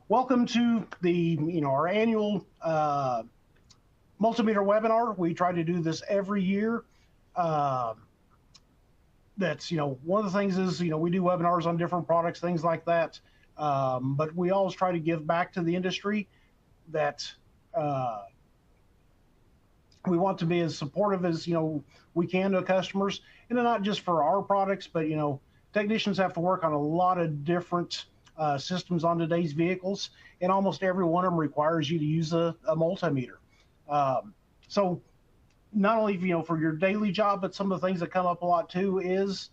Welcome to the our annual multimeter webinar. We try to do this every year. That's one of the things is we do webinars on different products, things like that. But we always try to give back to the industry. That we want to be as supportive as we can to customers, and not just for our products, but technicians have to work on a lot of different systems on today's vehicles, and almost every one of them requires you to use a multimeter. So not only for your daily job, but some of the things that come up a lot too is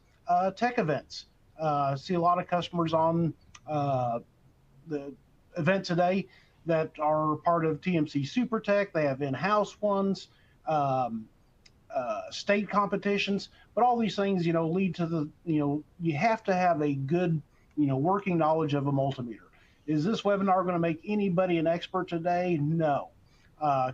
tech events. I see a lot of customers on the event today that are part of TMC SuperTech. They have in-house ones, state competitions, but all these things lead to the you have to have a good working knowledge of a multimeter. Is this webinar going to make anybody an expert today? No.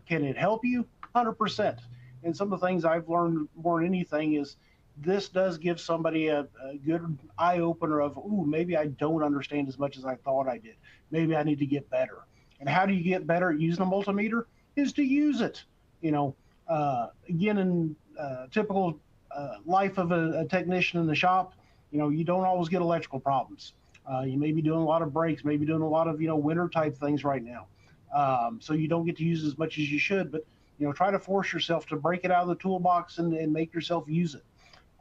Can it help you? 100%. And some of the things I've learned more than anything is this does give somebody a good eye opener of, ooh, maybe I don't understand as much as I thought I did. Maybe I need to get better. And how do you get better at using a multimeter? Is to use it. Again, in typical life of a technician in the shop, you don't always get electrical problems. You may be doing a lot of brakes, maybe doing a lot of winter type things right now. So you don't get to use as much as you should, but try to force yourself to break it out of the toolbox and make yourself use it.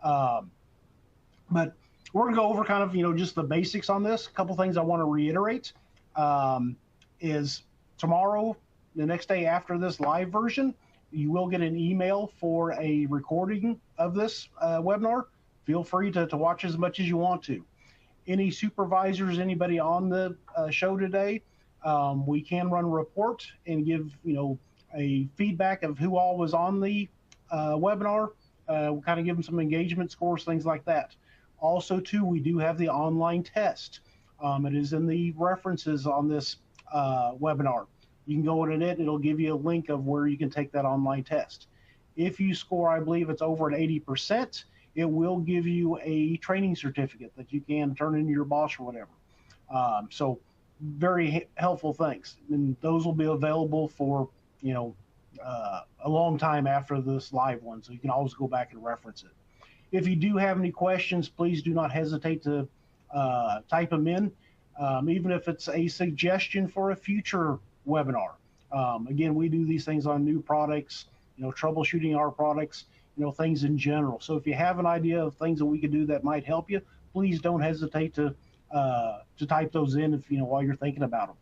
But we're gonna go over kind of just the basics on this. A couple things I want to reiterate is tomorrow, the next day after this live version, you will get an email for a recording of this webinar. Feel free to watch as much as you want to. Any supervisors, anybody on the show today, we can run a report and give a feedback of who all was on the webinar. We'll kind of give them some engagement scores, things like that. Also, too, we do have the online test. It is in the references on this webinar. You can go in it, it'll give you a link of where you can take that online test. If you score, I believe it's over an 80%, it will give you a training certificate that you can turn into your boss or whatever. So very helpful things. And those will be available for, a long time after this live one. So you can always go back and reference it. If you do have any questions, please do not hesitate to type them in, even if it's a suggestion for a future webinar. Again, we do these things on new products, troubleshooting our products, things in general. So if you have an idea of things that we could do that might help you, please don't hesitate to type those in if while you're thinking about them.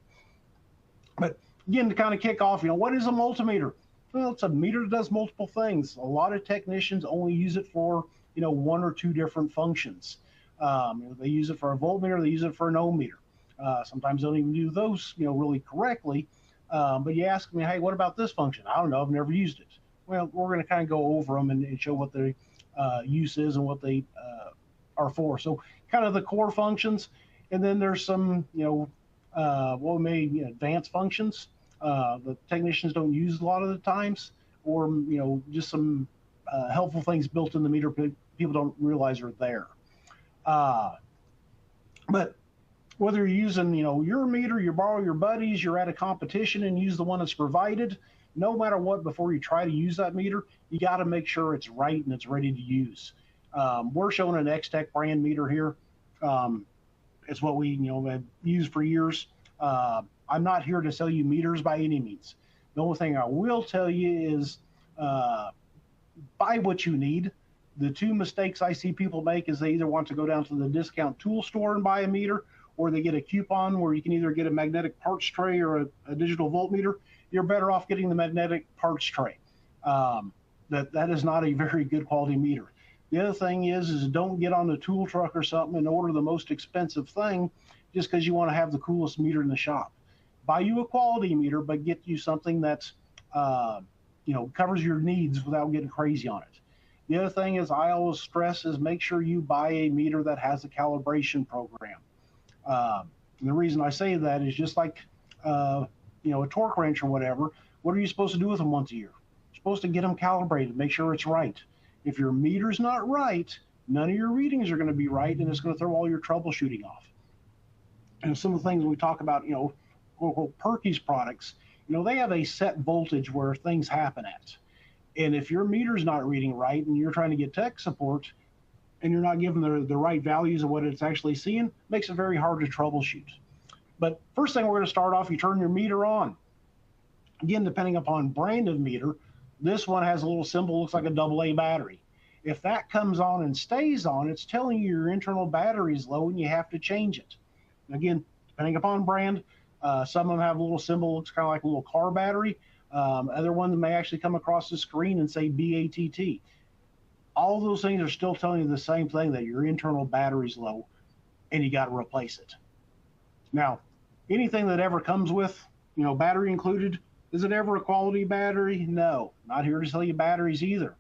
But again, to kind of kick off, what is a multimeter? Well, it's a meter that does multiple things. A lot of technicians only use it for one or two different functions. They use it for a voltmeter, they use it for an ohmmeter. Sometimes they don't even do those really correctly. But you ask me, hey, what about this function? I don't know, I've never used it. Well, we're going to kind of go over them and show what the use is and what they are for. So kind of the core functions, and then there's some, advanced functions that technicians don't use a lot of the times, or just some helpful things built in the meter people don't realize are there. But whether you're using your meter, you borrow your buddies, you're at a competition and use the one that's provided, no matter what, before you try to use that meter, you got to make sure it's right and it's ready to use. We're showing an X-Tech brand meter here. It's what we have used for years. I'm not here to sell you meters by any means. The only thing I will tell you is buy what you need. The two mistakes I see people make is they either want to go down to the discount tool store and buy a meter, or they get a coupon where you can either get a magnetic parts tray or a digital voltmeter. You're better off getting the magnetic parts tray. That is not a very good quality meter. The other thing is don't get on the tool truck or something and order the most expensive thing just because you want to have the coolest meter in the shop. Buy you a quality meter, but get you something that's covers your needs without getting crazy on it. The other thing is I always stress is make sure you buy a meter that has a calibration program. And the reason I say that is just like a torque wrench or whatever. What are you supposed to do with them once a year? You're supposed to get them calibrated, make sure it's right. If your meter's not right, none of your readings are going to be right, and it's going to throw all your troubleshooting off. And some of the things we talk about, quote unquote Purkeys products, they have a set voltage where things happen at. And if your meter's not reading right and you're trying to get tech support and you're not given the right values of what it's actually seeing, it makes it very hard to troubleshoot. But first thing we're going to start off, you turn your meter on. Again, depending upon brand of meter, this one has a little symbol, looks like a AA battery. If that comes on and stays on, it's telling you your internal battery is low and you have to change it. Again, depending upon brand, some of them have a little symbol, looks kind of like a little car battery. Other ones may actually come across the screen and say BATT. All of those things are still telling you the same thing, that your internal battery's low and you got to replace it. Now, anything that ever comes with, battery included, is it ever a quality battery? No, not here to sell you batteries either.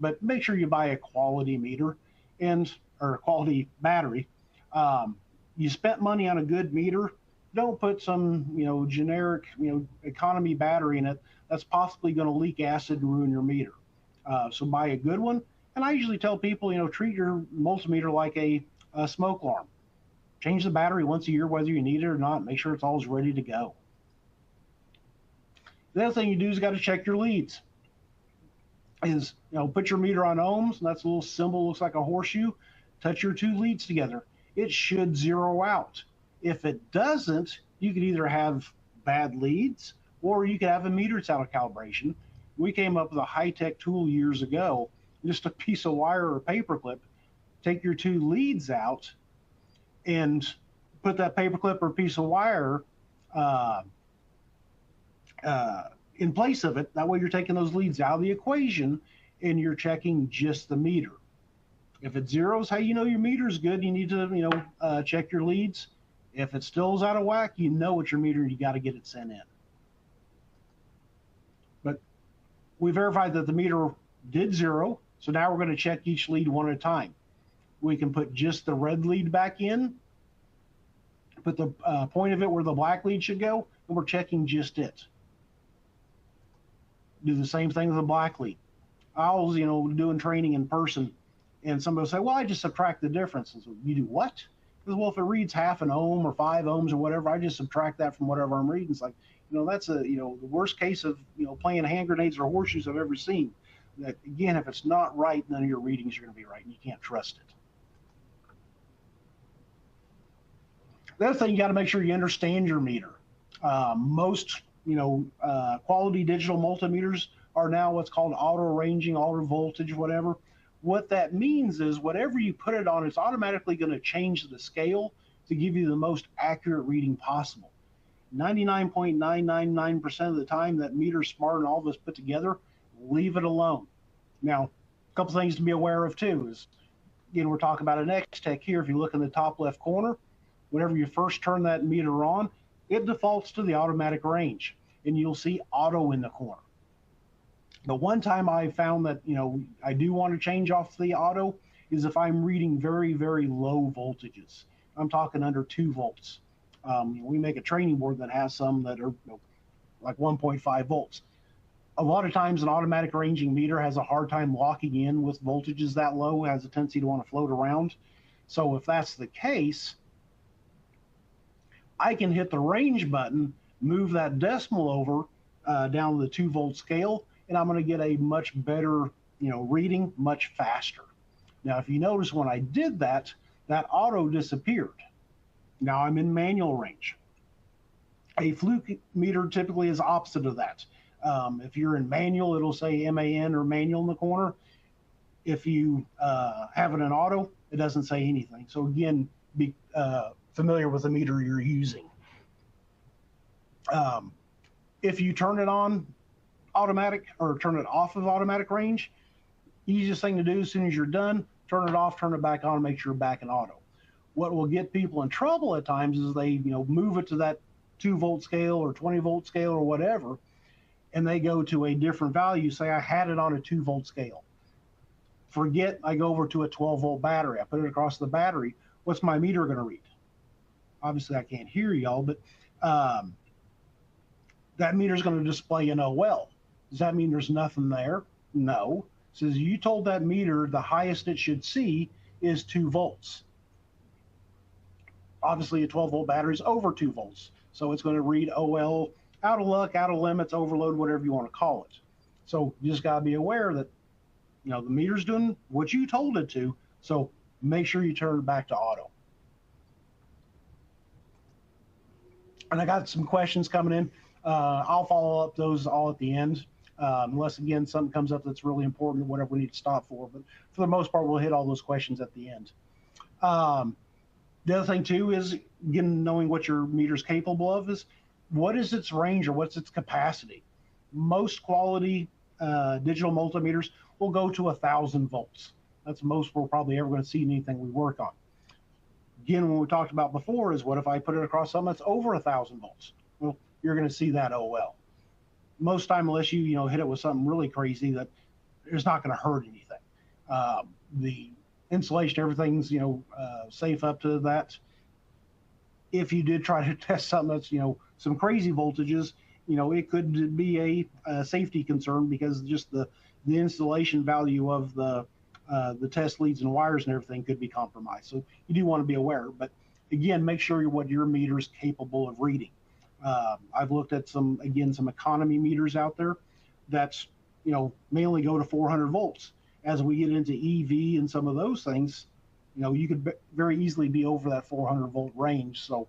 But make sure you buy a quality meter or a quality battery. You spent money on a good meter. Don't put some, generic, economy battery in it that's possibly going to leak acid and ruin your meter. So buy a good one. And I usually tell people, treat your multimeter like a smoke alarm. Change the battery once a year, whether you need it or not. Make sure it's always ready to go. The other thing you do is got to check your leads. Put your meter on ohms, and that's a little symbol, looks like a horseshoe. Touch your two leads together. It should zero out. If it doesn't, you could either have bad leads or you could have a meter that's out of calibration. We came up with a high-tech tool years ago, just a piece of wire or paper clip. Take your two leads out and put that paper clip or piece of wire in place of it. That way you're taking those leads out of the equation and you're checking just the meter. If it zeros, hey, your meter's good, you need to check your leads. If it still is out of whack, it's your meter and you got to get it sent in. But we verified that the meter did zero, so now we're going to check each lead one at a time. We can put just the red lead back in, put the point of it where the black lead should go, and we're checking just it. Do the same thing with the black lead. I was, doing training in person, and somebody will say, well, I just subtract the difference. And so, you do what? Because, well, if it reads half an ohm or 5 ohms or whatever, I just subtract that from whatever I'm reading. It's like, that's the worst case of, playing hand grenades or horseshoes I've ever seen. That, again, if it's not right, none of your readings are going to be right, and you can't trust it. The other thing, you got to make sure you understand your meter. Most quality digital multimeters are now what's called auto ranging, auto voltage, whatever. What that means is whatever you put it on, it's automatically going to change the scale to give you the most accurate reading possible. 99.999% of the time, that meter's smart and all of us put together, leave it alone. Now, a couple things to be aware of too is, again, we're talking about an X-Tech here. If you look in the top left corner, whenever you first turn that meter on, it defaults to the automatic range, and you'll see auto in the corner. The one time I found that, I do want to change off the auto is if I'm reading very, very low voltages. I'm talking under 2 volts. We make a training board that has some that are like 1.5 volts. A lot of times an automatic ranging meter has a hard time locking in with voltages that low, has a tendency to want to float around. So if that's the case, I can hit the range button, move that decimal over down to the 2 volt scale, and I'm going to get a much better, reading much faster. Now, if you notice when I did that, that auto disappeared. Now I'm in manual range. A fluke meter typically is opposite of that. If you're in manual, it'll say MAN or manual in the corner. If you have it in auto, it doesn't say anything. So again, be familiar with the meter you're using. If you turn it on automatic or turn it off of automatic range, easiest thing to do as soon as you're done, turn it off, turn it back on, make sure you're back in auto. What will get people in trouble at times is they move it to that 2 volt scale or 20 volt scale or whatever, and they go to a different value. Say I had it on a 2 volt scale. Forget I go over to a 12 volt battery. I put it across the battery. What's my meter going to read? Obviously I can't hear y'all, but that meter is going to display an OL. Does that mean there's nothing there? No. It says you told that meter the highest it should see is 2 volts. Obviously, a 12-volt battery is over 2 volts, so it's going to read OL, out of luck, out of limits, overload, whatever you want to call it. So you just got to be aware that the meter's doing what you told it to, so make sure you turn it back to auto. And I got some questions coming in. I'll follow up those all at the end, unless, again, something comes up that's really important or whatever we need to stop for. But for the most part, we'll hit all those questions at the end. The other thing, too, is, again, knowing what your meter's capable of is what is its range or what's its capacity. Most quality digital multimeters will go to 1,000 volts. That's most we're probably ever going to see in anything we work on. Again, when we talked about before is what if I put it across something that's over 1,000 volts? Well, you're going to see that OL. Most time, unless you hit it with something really crazy, that it's not going to hurt anything. The insulation, everything's safe up to that. If you did try to test something that's some crazy voltages, it could be a safety concern because just the installation value of the test leads and wires and everything could be compromised. So you do want to be aware, but again, make sure what your meter is capable of reading. I've looked at some economy meters out there that's mainly go to 400 volts. As we get into EV and some of those things, you could very easily be over that 400 volt range. So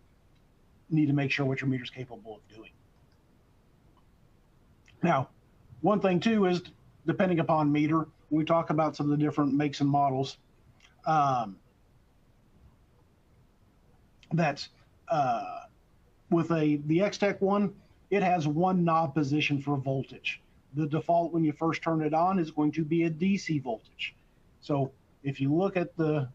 you need to make sure what your meter is capable of doing. Now, one thing too is, depending upon meter, when we talk about some of the different makes and models, that's with the X-Tech one, it has one knob position for voltage. The default when you first turn it on is going to be a DC voltage. So if you look at the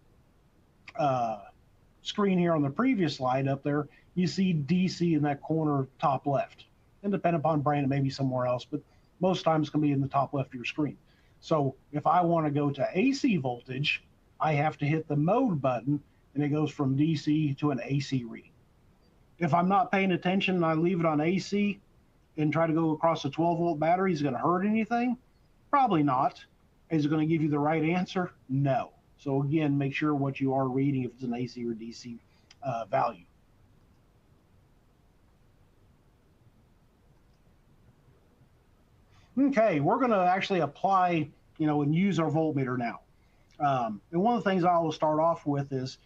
screen here on the previous slide up there, you see DC in that corner top left. And depending upon brand, it may be somewhere else, but most times it's going to be in the top left of your screen. So if I want to go to AC voltage, I have to hit the mode button, and it goes from DC to an AC reading. If I'm not paying attention and I leave it on AC and try to go across a 12-volt battery, is it going to hurt anything? Probably not. Is it going to give you the right answer? No. So again, make sure what you are reading, if it's an AC or DC value. Okay, we're going to actually apply, and use our voltmeter now. And one of the things I always start off with is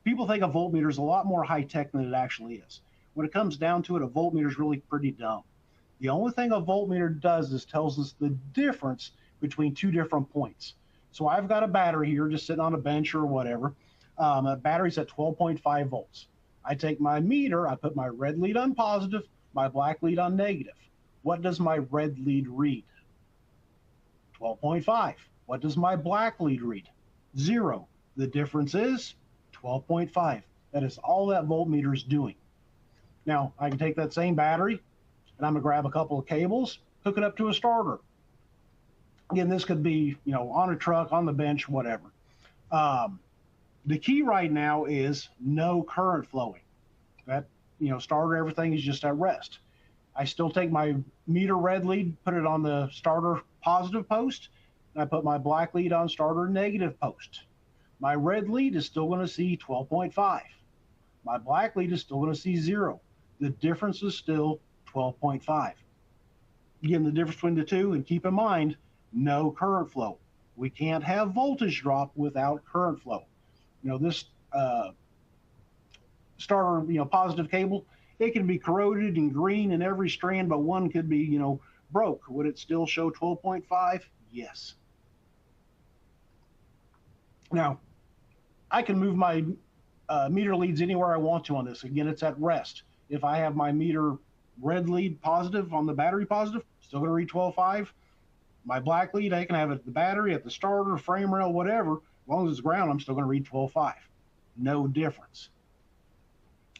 people think a voltmeter is a lot more high-tech than it actually is. When it comes down to it, a voltmeter is really pretty dumb. The only thing a voltmeter does is tells us the difference between two different points. So I've got a battery here just sitting on a bench or whatever. A battery's at 12.5 volts. I take my meter, I put my red lead on positive, my black lead on negative. What does my red lead read? 12.5. What does my black lead read? 0. The difference is 12.5. That is all that voltmeter is doing. Now, I can take that same battery, and I'm going to grab a couple of cables, hook it up to a starter. Again, this could be, on a truck, on the bench, whatever. The key right now is no current flowing. That, starter, everything is just at rest. I still take my meter red lead, put it on the starter positive post, and I put my black lead on starter negative post. My red lead is still going to see 12.5. My black lead is still going to see 0. The difference is still 12.5. Again, the difference between the two, and keep in mind, no current flow. We can't have voltage drop without current flow. This starter, positive cable, it can be corroded and green in every strand, but one could be, broke. Would it still show 12.5? Yes. Now, I can move my meter leads anywhere I want to on this. Again, it's at rest. If I have my meter red lead positive on the battery positive, still going to read 12.5. My black lead, I can have it at the battery, at the starter, frame rail, whatever. As long as it's ground, I'm still going to read 12.5. No difference.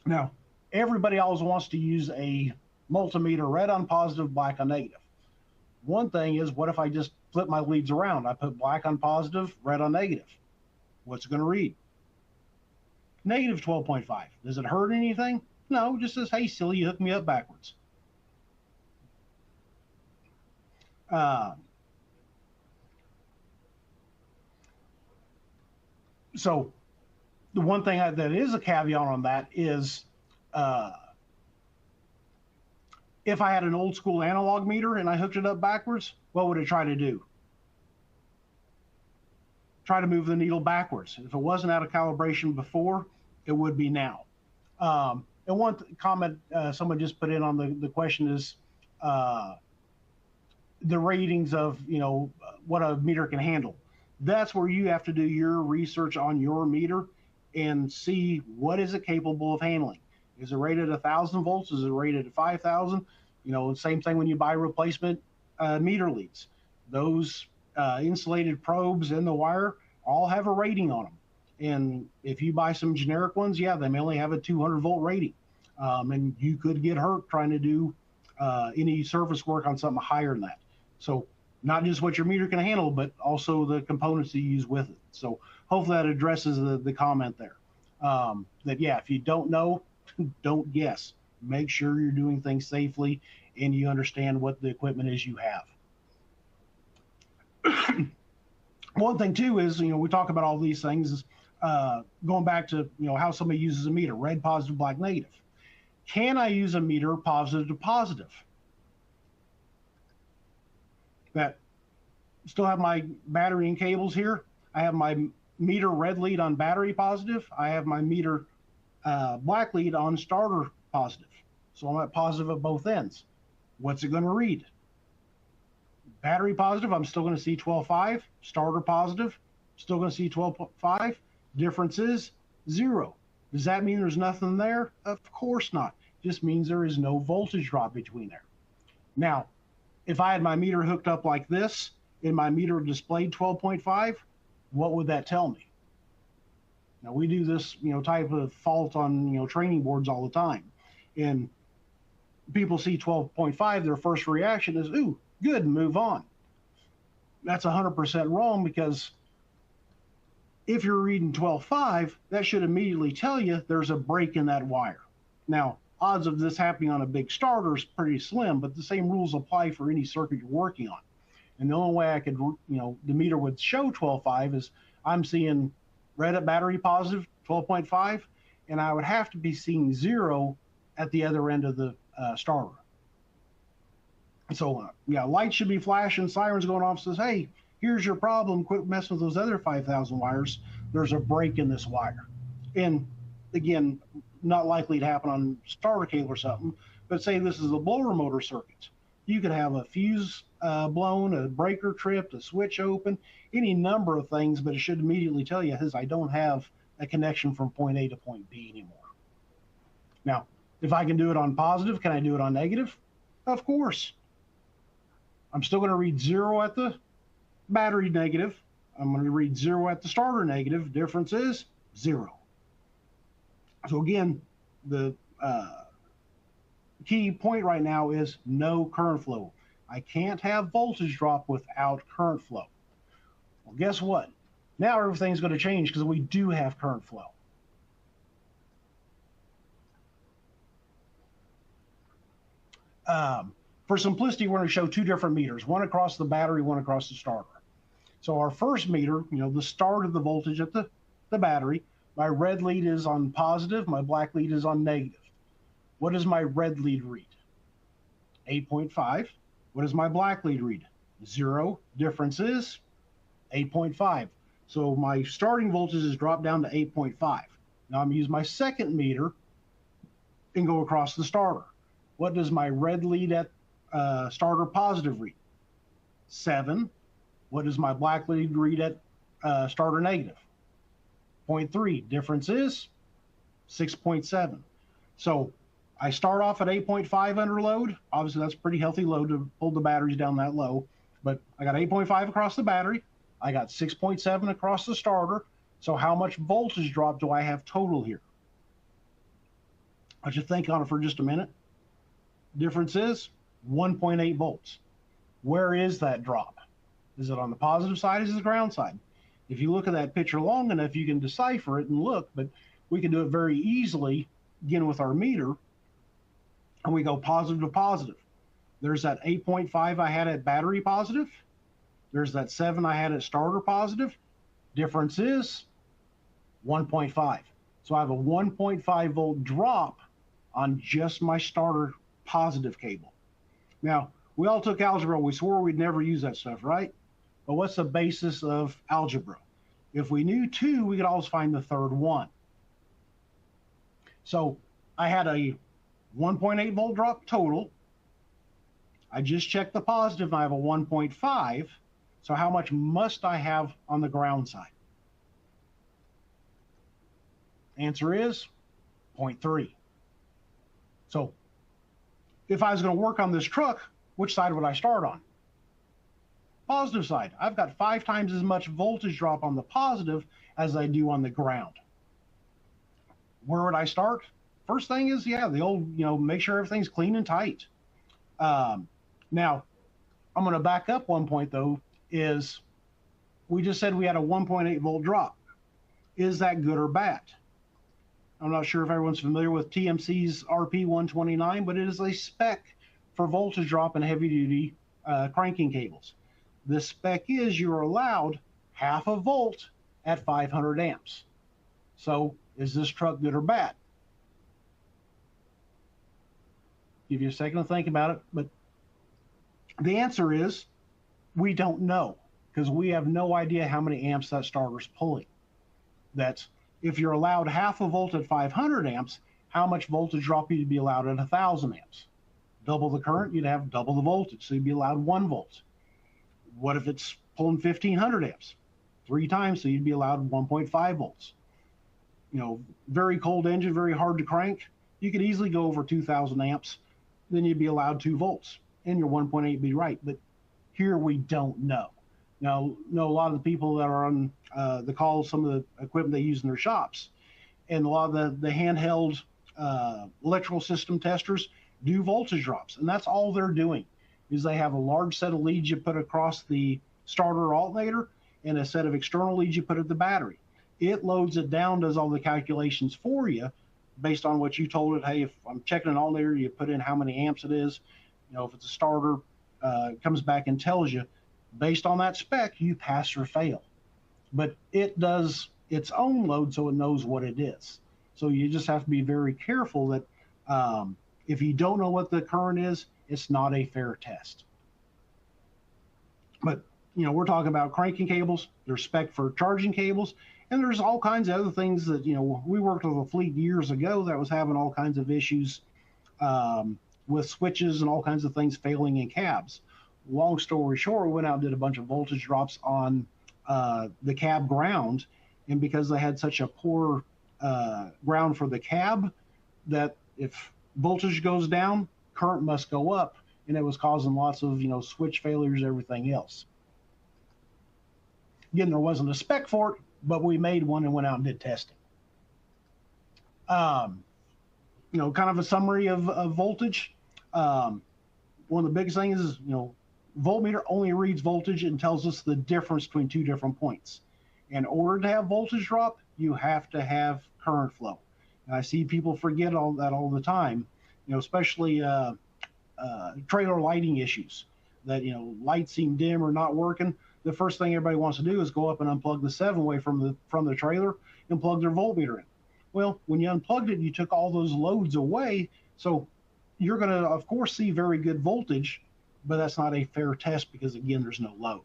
Now, everybody always wants to use a multimeter, red on positive, black on negative. One thing is, what if I just flip my leads around? I put black on positive, red on negative. What's it going to read? Negative 12.5. Does it hurt anything? No, it just says, hey, silly, you hooked me up backwards. So the one thing that is a caveat on that is if I had an old school analog meter and I hooked it up backwards, what would it try to do? Try to move the needle backwards. If it wasn't out of calibration before, it would be now. And one comment someone just put in on the question is the ratings of, you know, what a meter can handle. That's where you have to do your research on your meter and see what is it capable of handling. Is it rated 1,000 volts? Is it rated at 5,000? You know, same thing when you buy replacement meter leads. Those insulated probes in the wire all have a rating on them. And if you buy some generic ones, yeah, they may only have a 200 volt rating. And you could get hurt trying to do any service work on something higher than that. So not just what your meter can handle, but also the components you use with it. So hopefully that addresses the comment there. That, yeah, if you don't know, don't guess. Make sure you're doing things safely and you understand what the equipment is you have. One thing too is, you know, we talk about all these things is going back to, you know, how somebody uses a meter, red, positive, black, negative. Can I use a meter positive to positive? That still have my battery and cables here. I have my meter red lead on battery positive. I have my meter black lead on starter positive. So I'm at positive at both ends. What's it going to read? Battery positive, I'm still going to see 12.5. Starter positive, still going to see 12.5. Difference is 0. Does that mean there's nothing there? Of course not. Just means there is no voltage drop between there. Now, if I had my meter hooked up like this and my meter displayed 12.5, what would that tell me? Now, we do this, you know, type of fault on, you know, training boards all the time. And people see 12.5, their first reaction is, ooh, good, move on. That's 100% wrong, because if you're reading 12.5, that should immediately tell you there's a break in that wire. Now, odds of this happening on a big starter is pretty slim, but the same rules apply for any circuit you're working on. And the only way I could, you know, the meter would show 12.5 is I'm seeing red at battery positive, 12.5, and I would have to be seeing 0 at the other end of the starter. So, yeah, lights should be flashing, sirens going off, says, hey, here's your problem, quit messing with those other 5,000 wires. There's a break in this wire. And again, not likely to happen on starter cable or something, but say this is a blower motor circuit. You could have a fuse blown, a breaker tripped, a switch open, any number of things, but it should immediately tell you, I don't have a connection from point A to point B anymore. Now, if I can do it on positive, can I do it on negative? Of course. I'm still going to read 0 at the battery negative. I'm going to read 0 at the starter negative. Difference is 0. So again, the key point right now is no current flow. I can't have voltage drop without current flow. Well, guess what? Now everything's going to change because we do have current flow. For simplicity, we're going to show 2 different meters, one across the battery, one across the starter. So our first meter, you know, the start of the voltage at the battery, my red lead is on positive, my black lead is on negative. What does my red lead read? 8.5. What does my black lead read? 0. Difference is 8.5. So my starting voltage is dropped down to 8.5. Now I'm going to use my second meter and go across the starter. What does my red lead at starter positive read? 7. What does my black lead read at starter negative? 0.3. Difference is 6.7. So I start off at 8.5 under load. Obviously, that's a pretty healthy load to hold the batteries down that low. But I got 8.5 across the battery. I got 6.7 across the starter. So how much voltage drop do I have total here? I'll just think on it for just a minute. Difference is 1.8 volts. Where is that drop? Is it on the positive side? Is it the ground side? If you look at that picture long enough, you can decipher it and look, but we can do it very easily, again, with our meter, and we go positive to positive. There's that 8.5 I had at battery positive. There's that 7 I had at starter positive. Difference is 1.5. So I have a 1.5 volt drop on just my starter positive cable. Now, we all took algebra. We swore we'd never use that stuff, right? But what's the basis of algebra? If we knew 2, we could always find the third one. So I had a 1.8 volt drop total. I just checked the positive, and I have a 1.5. So how much must I have on the ground side? Answer is 0.3. So if I was going to work on this truck, which side would I start on? Positive side. I've got 5 times as much voltage drop on the positive as I do on the ground. Where would I start? First thing is, yeah, the old, make sure everything's clean and tight. Now, I'm going to back up one point, though, is we just said we had a 1.8 volt drop. Is that good or bad? I'm not sure if everyone's familiar with TMC's RP129, but it is a spec for voltage drop in heavy-duty cranking cables. The spec is you're allowed half a volt at 500 amps. So is this truck good or bad? Give you a second to think about it, but the answer is we don't know, because we have no idea how many amps that starter's pulling. That's if you're allowed half a volt at 500 amps, how much voltage drop you'd be allowed at 1,000 amps? Double the current, you'd have double the voltage, so you'd be allowed 1 volt. What if it's pulling 1,500 amps? 3 times, so you'd be allowed 1.5 volts. Very cold engine, very hard to crank. You could easily go over 2,000 amps, then you'd be allowed 2 volts, and your 1.8 be right. But here we don't know. Now, a lot of the people that are on the call, some of the equipment they use in their shops, and a lot of the handheld electrical system testers do voltage drops, and that's all they're doing. Is they have a large set of leads you put across the starter alternator and a set of external leads you put at the battery. It loads it down, does all the calculations for you based on what you told it. Hey, if I'm checking an alternator, you put in how many amps it is. If it's a starter, it comes back and tells you. Based on that spec, you pass or fail. But it does its own load, so it knows what it is. So you just have to be very careful that if you don't know what the current is, it's not a fair test. But, we're talking about cranking cables. There's spec for charging cables. And there's all kinds of other things that, we worked with a fleet years ago that was having all kinds of issues with switches and all kinds of things failing in cabs. Long story short, we went out and did a bunch of voltage drops on the cab ground. And because they had such a poor ground for the cab, that if voltage goes down, current must go up, and it was causing lots of switch failures, everything else. Again, there wasn't a spec for it, but we made one and went out and did testing. Kind of a summary of voltage. One of the biggest things is voltmeter only reads voltage and tells us the difference between 2 different points. In order to have voltage drop, you have to have current flow. And I see people forget all that all the time. Especially trailer lighting issues, that lights seem dim or not working. The first thing everybody wants to do is go up and unplug the 7-way from the trailer and plug their voltmeter in. Well, when you unplugged it, you took all those loads away, so you're going to, of course, see very good voltage, but that's not a fair test because, again, there's no load.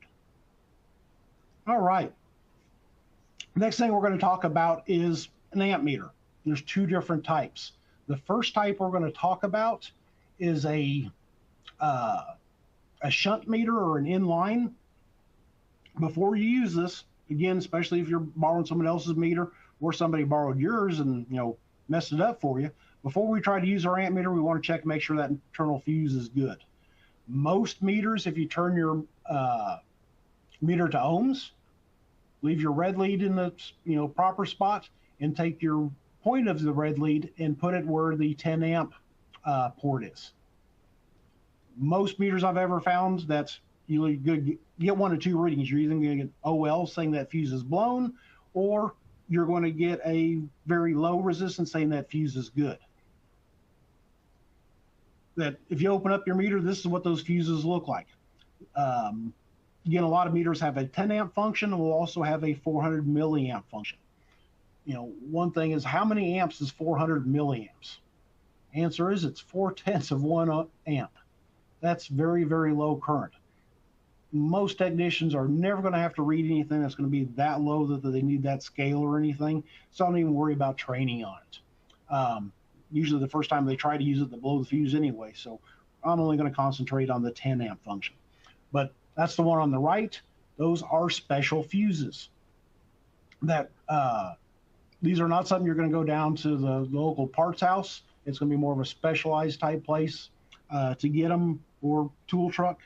All right. Next thing we're going to talk about is an ammeter. There's 2 different types. The first type we're going to talk about is a shunt meter or an inline. Before you use this, again, especially if you're borrowing someone else's meter or somebody borrowed yours and messed it up for you, before we try to use our ammeter, we want to check and make sure that internal fuse is good. Most meters, if you turn your meter to ohms, leave your red lead in the proper spot, and take your point of the red lead and put it where the 10 amp port is. Most meters I've ever found, that's you get 1 of 2 readings. You're either going to get OL saying that fuse is blown, or you're going to get a very low resistance saying that fuse is good. That if you open up your meter, this is what those fuses look like. Again, a lot of meters have a 10 amp function and will also have a 400 milliamp function. one thing is, how many amps is 400 milliamps? Answer is, it's 4/10 of 1 amp. That's very, very low current. Most technicians are never going to have to read anything that's going to be that low that they need that scale or anything. So I don't even worry about training on it. Usually the first time they try to use it, they blow the fuse anyway. So I'm only going to concentrate on the 10 amp function. But that's the one on the right. Those are special fuses. That these are not something you're going to go down to the local parts house. It's going to be more of a specialized type place to get them, or tool truck.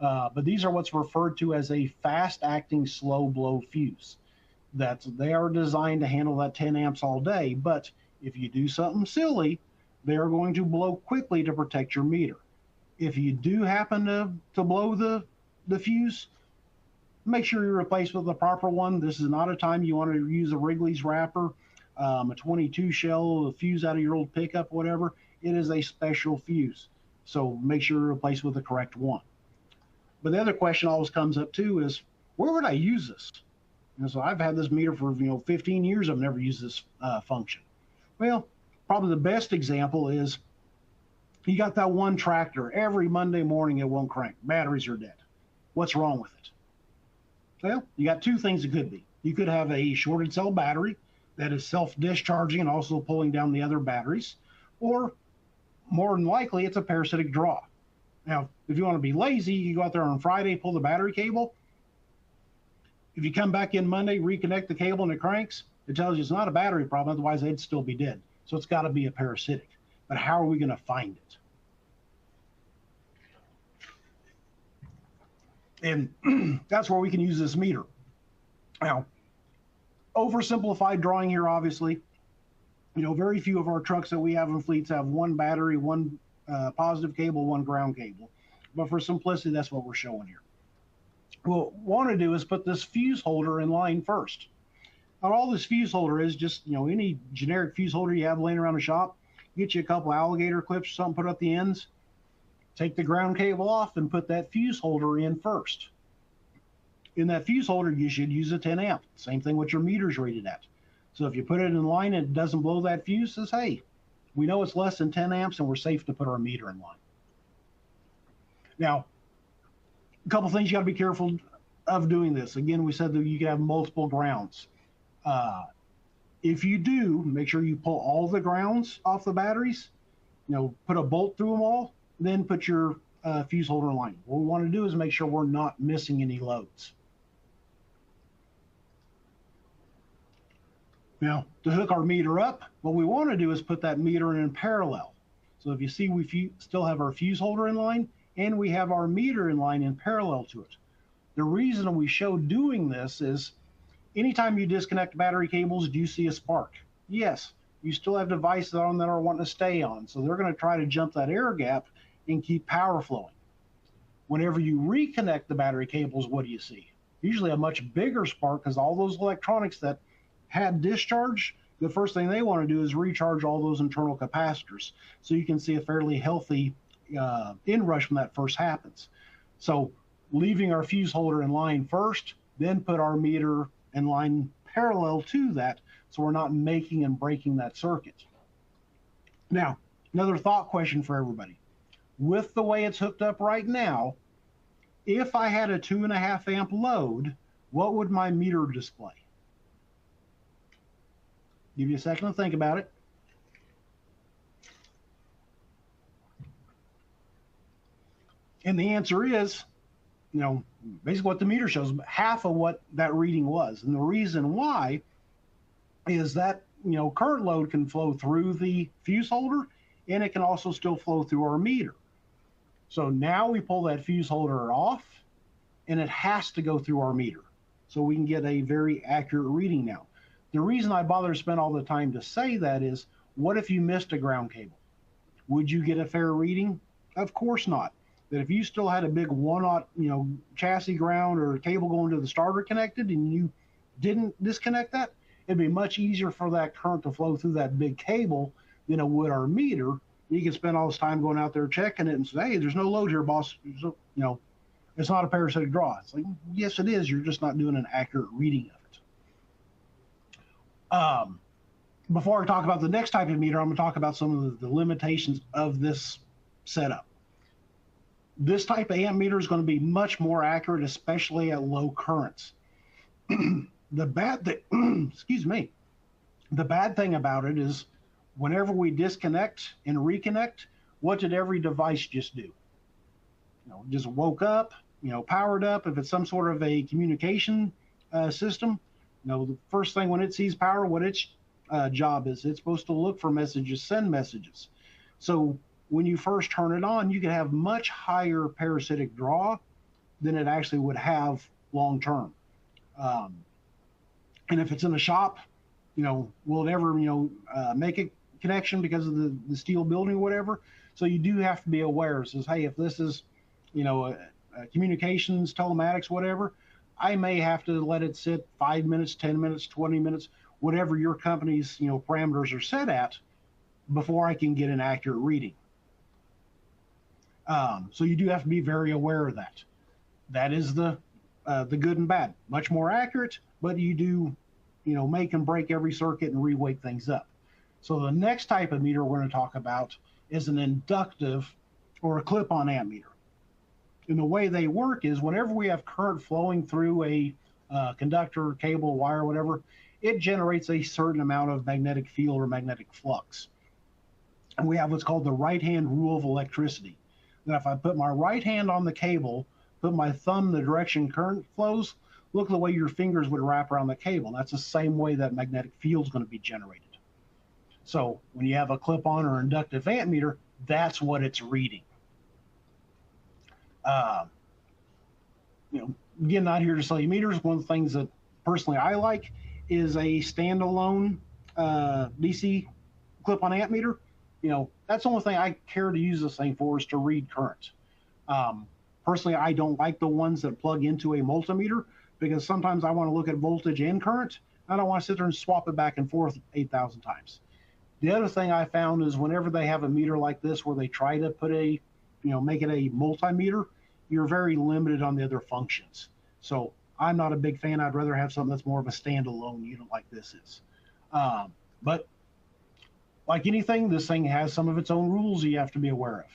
But these are what's referred to as a fast-acting slow blow fuse. They are designed to handle that 10 amps all day, but if you do something silly, they are going to blow quickly to protect your meter. If you do happen to blow the fuse, make sure you replace with the proper one. This is not a time you want to use a Wrigley's wrapper, a 22 shell, a fuse out of your old pickup, whatever. It is a special fuse. So make sure you replace with the correct one. But the other question always comes up too is, where would I use this? So I've had this meter for 15 years. I've never used this function. Well, probably the best example is, you got that one tractor. Every Monday morning it won't crank. Batteries are dead. What's wrong with it? Well, you got two things it could be. You could have a shorted cell battery that is self-discharging and also pulling down the other batteries, or more than likely it's a parasitic draw. Now, if you want to be lazy, you go out there on Friday, pull the battery cable. If you come back in Monday, reconnect the cable and it cranks, it tells you it's not a battery problem, otherwise they'd still be dead. So it's got to be a parasitic. But how are we going to find it? And that's where we can use this meter. Now, oversimplified drawing here, obviously. Very few of our trucks that we have in fleets have one battery, one positive cable, one ground cable. But for simplicity, that's what we're showing here. What we want to do is put this fuse holder in line first. Now, all this fuse holder is just, any generic fuse holder you have laying around the shop. Get you a couple alligator clips or something, put up the ends. Take the ground cable off and put that fuse holder in first. In that fuse holder, you should use a 10 amp. Same thing what your meter's rated at. So if you put it in line and it doesn't blow that fuse, says, hey, we know it's less than 10 amps and we're safe to put our meter in line. Now, a couple things you got to be careful of doing this. Again, we said that you can have multiple grounds. If you do, make sure you pull all the grounds off the batteries, put a bolt through them all, then put your fuse holder in line. What we want to do is make sure we're not missing any loads. Now, to hook our meter up, what we want to do is put that meter in parallel. So if you see, we still have our fuse holder in line and we have our meter in line in parallel to it. The reason we show doing this is, anytime you disconnect battery cables, do you see a spark? Yes, you still have devices on that are wanting to stay on. So they're going to try to jump that air gap and keep power flowing. Whenever you reconnect the battery cables, what do you see? Usually a much bigger spark, because all those electronics that had discharge, the first thing they want to do is recharge all those internal capacitors. So you can see a fairly healthy inrush when that first happens. So leaving our fuse holder in line first, then put our meter in line parallel to that, so we're not making and breaking that circuit. Now, another thought question for everybody. With the way it's hooked up right now, if I had a 2.5 amp load, what would my meter display? Give you a second to think about it. And the answer is, basically what the meter shows, half of what that reading was. And the reason why is that, current load can flow through the fuse holder, and it can also still flow through our meter. So now we pull that fuse holder off, and it has to go through our meter. So we can get a very accurate reading now. The reason I bother to spend all the time to say that is, what if you missed a ground cable? Would you get a fair reading? Of course not. That if you still had a big 1/0, chassis ground or cable going to the starter connected and you didn't disconnect that, it'd be much easier for that current to flow through that big cable than it would our meter. You can spend all this time going out there checking it and say, hey, there's no load here, boss. It's not a parasitic draw. It's like, yes, it is. You're just not doing an accurate reading of it. Um, Before I talk about the next type of meter, I'm going to talk about some of the limitations of this setup. This type of ammeter is going to be much more accurate, especially at low currents. The bad thing, excuse me, the bad thing about it is whenever we disconnect and reconnect, what did every device just do? Just woke up, powered up. If it's some sort of a communication system, the first thing when it sees power, what its job is, it's supposed to look for messages, send messages. So when you first turn it on, you can have much higher parasitic draw than it actually would have long term. And if it's in a shop, will it ever, make a connection because of the steel building or whatever? So you do have to be aware. It says, hey, if this is, communications, telematics, whatever, I may have to let it sit 5 minutes, 10 minutes, 20 minutes, whatever your company's, parameters are set at before I can get an accurate reading. So you do have to be very aware of that. That is the good and bad. Much more accurate, but you do, make and break every circuit and re-wake things up. So the next type of meter we're going to talk about is an inductive or a clip-on ammeter. And the way they work is whenever we have current flowing through a conductor, cable, wire, whatever, it generates a certain amount of magnetic field or magnetic flux. And we have what's called the right-hand rule of electricity. That if I put my right hand on the cable, put my thumb in the direction current flows, look at the way your fingers would wrap around the cable. That's the same way that magnetic field is going to be generated. So when you have a clip-on or inductive ammeter, that's what it's reading. Again, not here to sell you meters. One of the things that personally I like is a standalone DC clip-on ammeter. That's the only thing I care to use this thing for is to read current. Personally, I don't like the ones that plug into a multimeter because sometimes I want to look at voltage and current. I don't want to sit there and swap it back and forth 8,000 times. The other thing I found is whenever they have a meter like this where they try to put a, make it a multimeter, you're very limited on the other functions. So I'm not a big fan. I'd rather have something that's more of a standalone unit like this is. But like anything, this thing has some of its own rules you have to be aware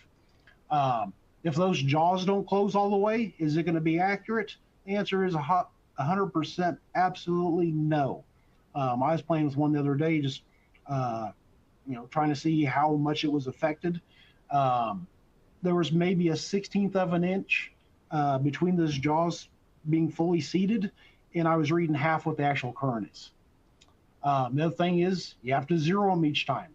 of. If those jaws don't close all the way, is it going to be accurate? The answer is 100% absolutely no. I was playing with one the other day, just trying to see how much it was affected. There was maybe a 1/16 of an inch between those jaws being fully seated, and I was reading half what the actual current is. The other thing is you have to zero them each time.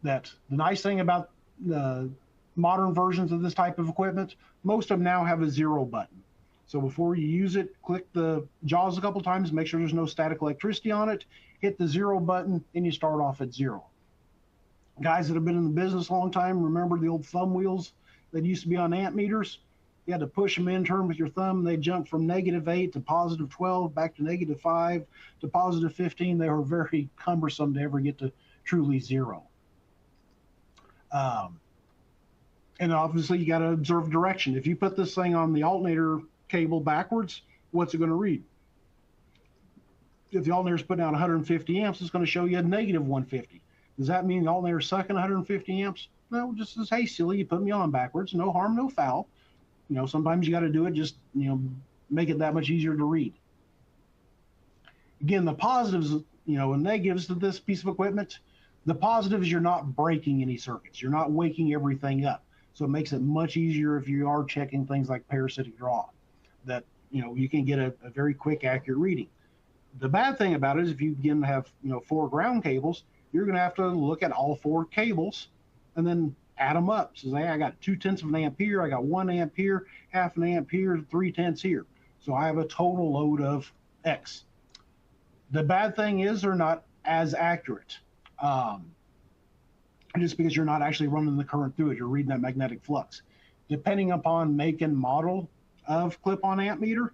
That the nice thing about the modern versions of this type of equipment, most of them now have a zero button. So before you use it, click the jaws a couple times, make sure there's no static electricity on it, hit the zero button, and you start off at zero. Guys that have been in the business a long time, remember the old thumb wheels that used to be on amp meters? You had to push them in turn with your thumb. They jumped from -8 to +12, back to -5 to +15. They were very cumbersome to ever get to truly zero. And obviously you got to observe direction. If you put this thing on the alternator cable backwards, what's it going to read? If the alternator is putting out 150 amps, it's going to show you a -150. Does that mean the alternator is sucking 150 amps? No, just says, hey, silly, you put me on backwards. No harm, no foul. Sometimes you got to do it, just, make it that much easier to read. Again, the positives, and negatives to this piece of equipment, the positive is you're not breaking any circuits. You're not waking everything up. So it makes it much easier if you are checking things like parasitic draw, that, you can get a very quick, accurate reading. The bad thing about it is if you begin to have, 4 ground cables, you're going to have to look at all 4 cables and then add them up. So hey, I got 0.2 of an amp here, I got 1 amp here, half an amp here, 0.3 here. So I have a total load of X. The bad thing is they're not as accurate. Just because you're not actually running the current through it, you're reading that magnetic flux. Depending upon make and model of clip-on amp meter,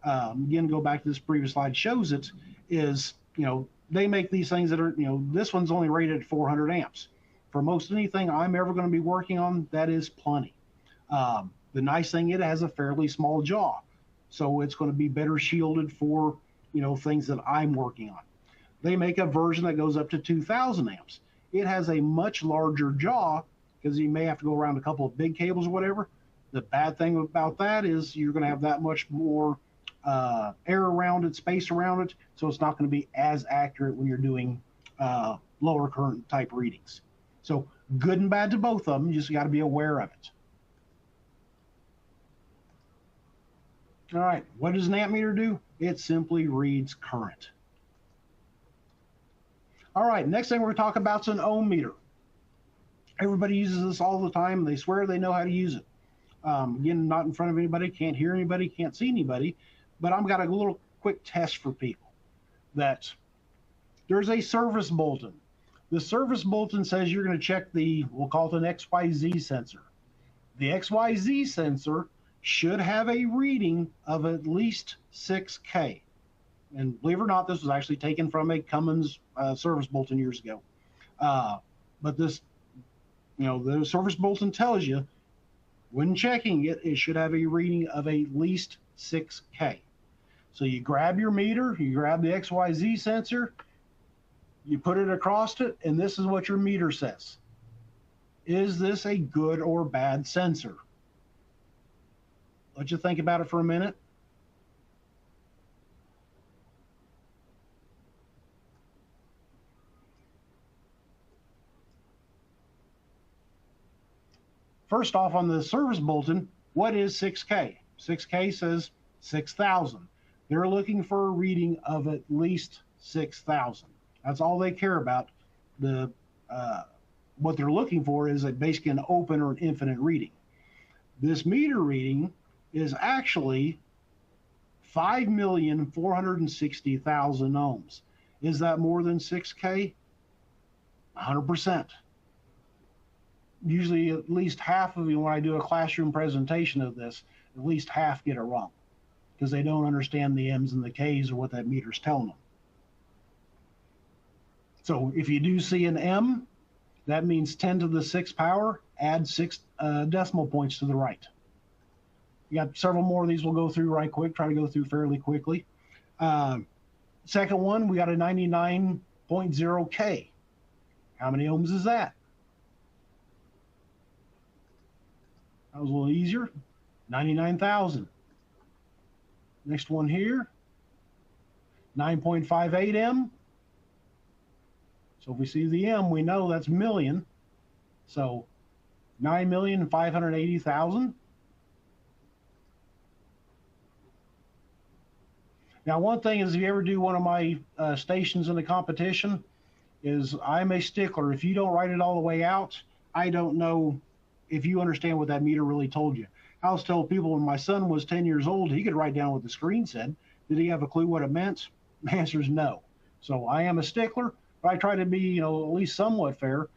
again, go back to this previous slide, shows it, is, they make these things that are, this one's only rated at 400 amps. For most anything I'm ever going to be working on, that is plenty. The nice thing, it has a fairly small jaw, so it's going to be better shielded for, things that I'm working on. They make a version that goes up to 2,000 amps. It has a much larger jaw because you may have to go around a couple of big cables or whatever. The bad thing about that is you're going to have that much more air around it, space around it, so it's not going to be as accurate when you're doing lower current type readings. So good and bad to both of them. You just got to be aware of it. All right, what does an ammeter do? It simply reads current. All right, next thing we're going to talk about is an ohm meter. Everybody uses this all the time. They swear they know how to use it. Again, not in front of anybody, can't hear anybody, can't see anybody, but I've got a little quick test for people. That there's a service bulletin. The service bulletin says you're going to check the, we'll call it an XYZ sensor. The XYZ sensor should have a reading of at least 6K. And believe it or not, this was actually taken from a Cummins service bulletin years ago. But this, the service bulletin tells you, when checking it, it should have a reading of at least 6K. So you grab your meter, you grab the XYZ sensor, you put it across it, and this is what your meter says. Is this a good or bad sensor? Let you think about it for a minute. First off, on the service bulletin, what is 6K? 6K says 6,000. They're looking for a reading of at least 6,000. That's all they care about. What they're looking for is basically an open or an infinite reading. This meter reading is actually 5,460,000 ohms. Is that more than 6K? 100%. Usually at least half of you, when I do a classroom presentation of this, at least half get it wrong because they don't understand the M's and the K's or what that meter's telling them. So if you do see an M, that means 10 to the 6th power, add 6 decimal points to the right. You got several more of these we'll go through right quick, try to go through fairly quickly. Second one, we got a 99.0K. How many ohms is that? That was a little easier, 99,000. Next one here, 9.58 M. So if we see the M, we know that's million. So 9,580,000. Now, one thing is, if you ever do one of my stations in the competition, is I'm a stickler. If you don't write it all the way out, I don't know if you understand what that meter really told you. I always tell people when my son was 10 years old, he could write down what the screen said. Did he have a clue what it meant? The answer is no. So I am a stickler, but I try to be, at least somewhat fair.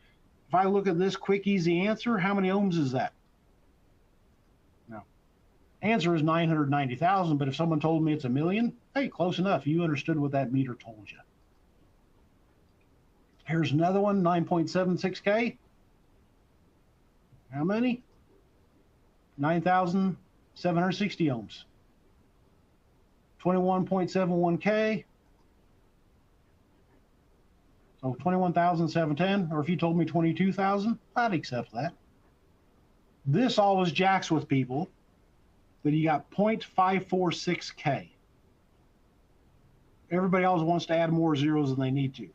If I look at this quick, easy answer, how many ohms is that? No. Answer is 990,000, but if someone told me it's a million, hey, close enough. You understood what that meter told you. Here's another one, 9.76K. How many? 9,760 ohms. 21.71K. So 21,710, or if you told me 22,000, I'd accept that. This always jacks with people that you got 0.546K. Everybody always wants to add more zeros than they need to.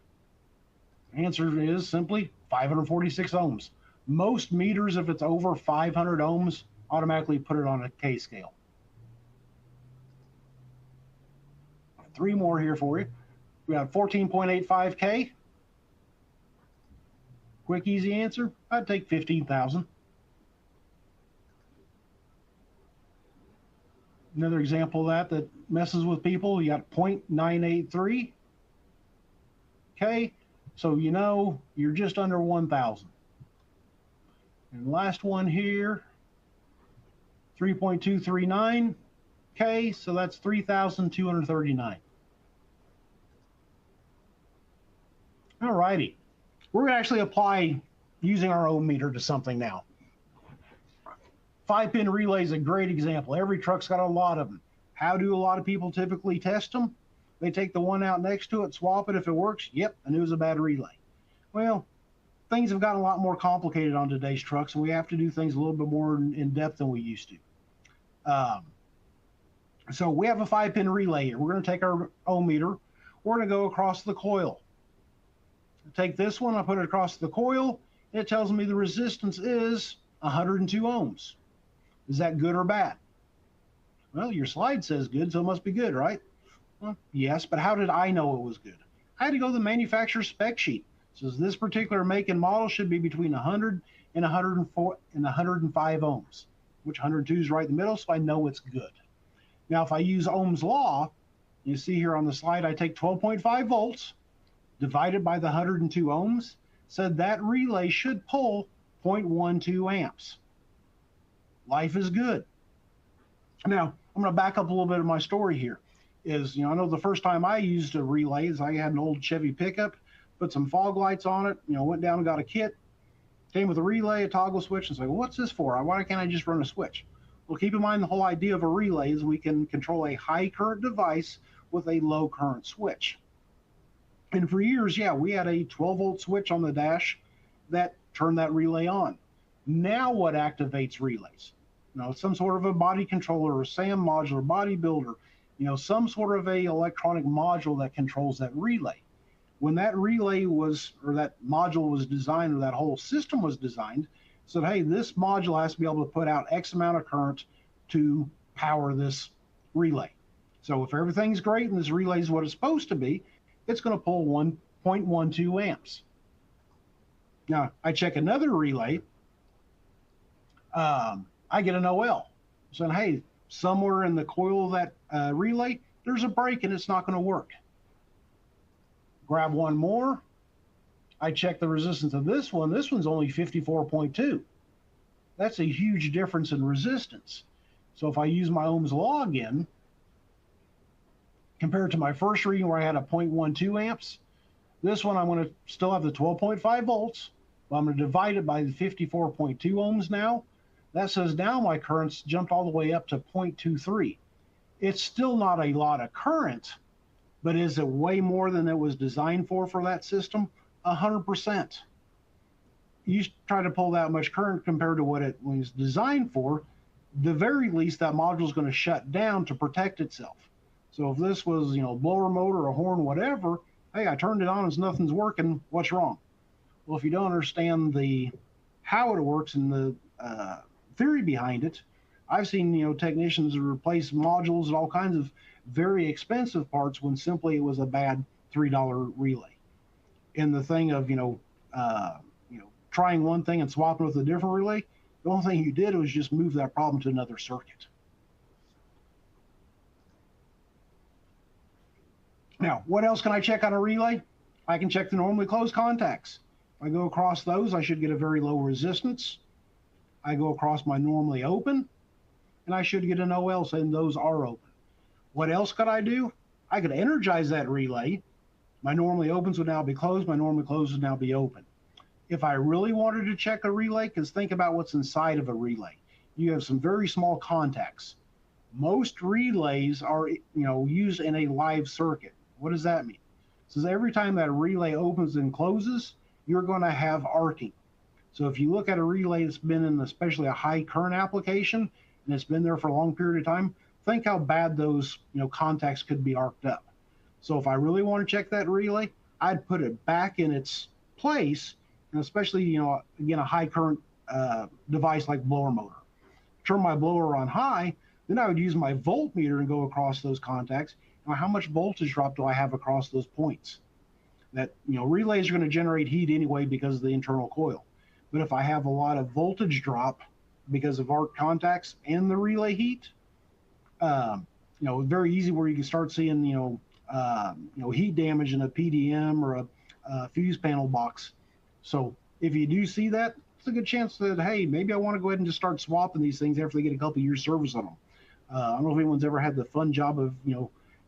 The answer is simply 546 ohms. Most meters, if it's over 500 ohms, automatically put it on a K scale. 3 more here for you. We have 14.85K. Quick, easy answer. I'd take 15,000. Another example of that messes with people, you got 0.983K. So you're just under 1,000. And last one here, 3.239K, so that's 3,239. All righty. We're going to actually apply using our ohm meter to something now. 5-pin relay is a great example. Every truck's got a lot of them. How do a lot of people typically test them? They take the one out next to it, swap it. If it works, yep, I knew it was a bad relay. Well, things have gotten a lot more complicated on today's trucks, and we have to do things a little bit more in depth than we used to. So we have a 5-pin relay here. We're going to take our ohmmeter. We're going to go across the coil. Take this one, I put it across the coil. It tells me the resistance is 102 ohms. Is that good or bad? Well, your slide says good, so it must be good, right? Well, yes, but how did I know it was good? I had to go to the manufacturer's spec sheet. It says this particular make and model should be between 100 and 104 and 105 ohms, which 102 is right in the middle, so I know it's good. Now, if I use Ohm's law, you see here on the slide, I take 12.5 volts divided by the 102 ohms, said that relay should pull 0.12 amps. Life is good. Now, I'm going to back up a little bit of my story here. I know the first time I used a relay is I had an old Chevy pickup, put some fog lights on it, went down and got a kit, came with a relay, a toggle switch, and said, well, what's this for? Why can't I just run a switch? Well, keep in mind the whole idea of a relay is we can control a high current device with a low current switch. And for years, yeah, we had a 12-volt switch on the dash that turned that relay on. Now what activates relays? Some sort of a body controller or SAM modular body builder, some sort of a electronic module that controls that relay. When that relay was, or that module was designed, or that whole system was designed, said, hey, this module has to be able to put out X amount of current to power this relay. So if everything's great and this relay is what it's supposed to be, it's going to pull 1.12 amps. Now, I check another relay. I get an OL saying, hey, somewhere in the coil of that relay, there's a break and it's not going to work. Grab one more. I check the resistance of this one. This one's only 54.2. That's a huge difference in resistance. So if I use my Ohm's law again, compared to my first reading where I had a 0.12 amps, this one I'm going to still have the 12.5 volts, but I'm going to divide it by the 54.2 ohms now. That says now my current's jumped all the way up to 0.23. It's still not a lot of current, but is it way more than it was designed for that system? 100%. You try to pull that much current compared to what it was designed for, the very least that module is going to shut down to protect itself. So if this was, blower motor, a horn, whatever, hey, I turned it on and nothing's working, what's wrong? Well, if you don't understand how it works and the theory behind it, I've seen, technicians replace modules and all kinds of very expensive parts when simply it was a bad $3 relay. And the thing of, trying one thing and swapping with a different relay, the only thing you did was just move that problem to another circuit. Now, what else can I check on a relay? I can check the normally closed contacts. If I go across those, I should get a very low resistance. I go across my normally open, and I should get an OL saying those are open. What else could I do? I could energize that relay. My normally opens would now be closed. My normally closed would now be open. If I really wanted to check a relay, because think about what's inside of a relay. You have some very small contacts. Most relays are, used in a live circuit. What does that mean? It says every time that relay opens and closes, you're going to have arcing. So if you look at a relay that's been in especially a high current application, and it's been there for a long period of time, think how bad those contacts could be arced up. So if I really want to check that relay, I'd put it back in its place, and especially, again, a high current device like blower motor. Turn my blower on high, then I would use my voltmeter and go across those contacts. Now, how much voltage drop do I have across those points? That, relays are going to generate heat anyway because of the internal coil. But if I have a lot of voltage drop because of arc contacts and the relay heat, very easy where you can start seeing, heat damage in a PDM or a fuse panel box. So if you do see that, it's a good chance that, hey, maybe I want to go ahead and just start swapping these things after they get a couple years service on them. I don't know if anyone's ever had the fun job of,